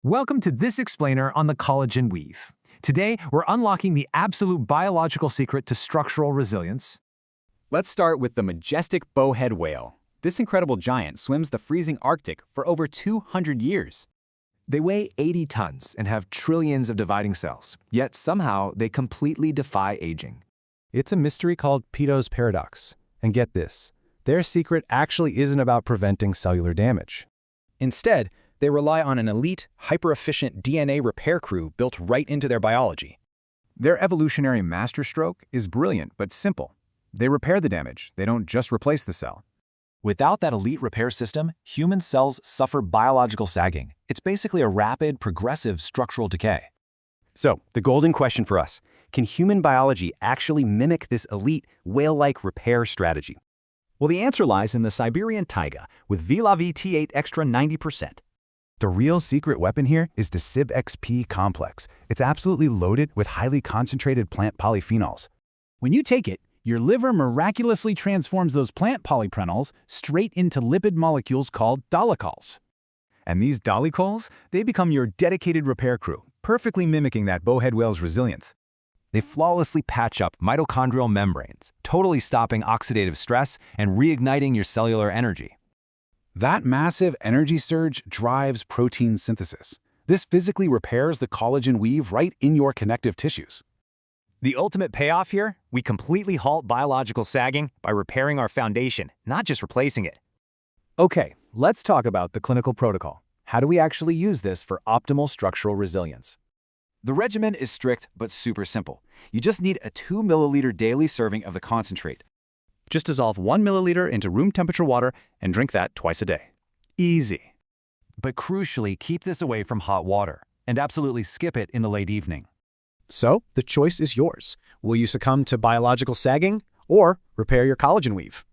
Welcome to this explainer on the collagen weave. Today, we're unlocking the absolute biological secret to structural resilience. Let's start with the majestic bowhead whale. This incredible giant swims the freezing Arctic for over 200 years. They weigh 80 tons and have trillions of dividing cells, yet somehow they completely defy aging. It's a mystery called Mito's paradox. And get this, their secret actually isn't about preventing cellular damage. Instead, they rely on an elite, hyper-efficient DNA repair crew built right into their biology. Their evolutionary masterstroke is brilliant but simple. They repair the damage, they don't just replace the cell. Without that elite repair system, human cells suffer biological sagging. It's basically a rapid, progressive structural decay. So, the golden question for us, can human biology actually mimic this elite, whale-like repair strategy? Well, the answer lies in the Siberian taiga with VILAVI T8 EXTRA 90%. The real secret weapon here is the CybXP complex. It's absolutely loaded with highly concentrated plant polyphenols. When you take it, your liver miraculously transforms those plant polyprenols straight into lipid molecules called dolichols. And these dolichols, they become your dedicated repair crew, perfectly mimicking that bowhead whale's resilience. They flawlessly patch up mitochondrial membranes, totally stopping oxidative stress and reigniting your cellular energy. That massive energy surge drives protein synthesis. This physically repairs the collagen weave right in your connective tissues. The ultimate payoff here? We completely halt biological sagging by repairing our foundation, not just replacing it. Okay, let's talk about the clinical protocol. How do we actually use this for optimal structural resilience? The regimen is strict but super simple. You just need a 2 milliliter daily serving of the concentrate. Just dissolve 1 milliliter into room temperature water and drink that twice a day. Easy. But crucially, keep this away from hot water and absolutely skip it in the late evening. So, the choice is yours. Will you succumb to biological sagging or repair your collagen weave?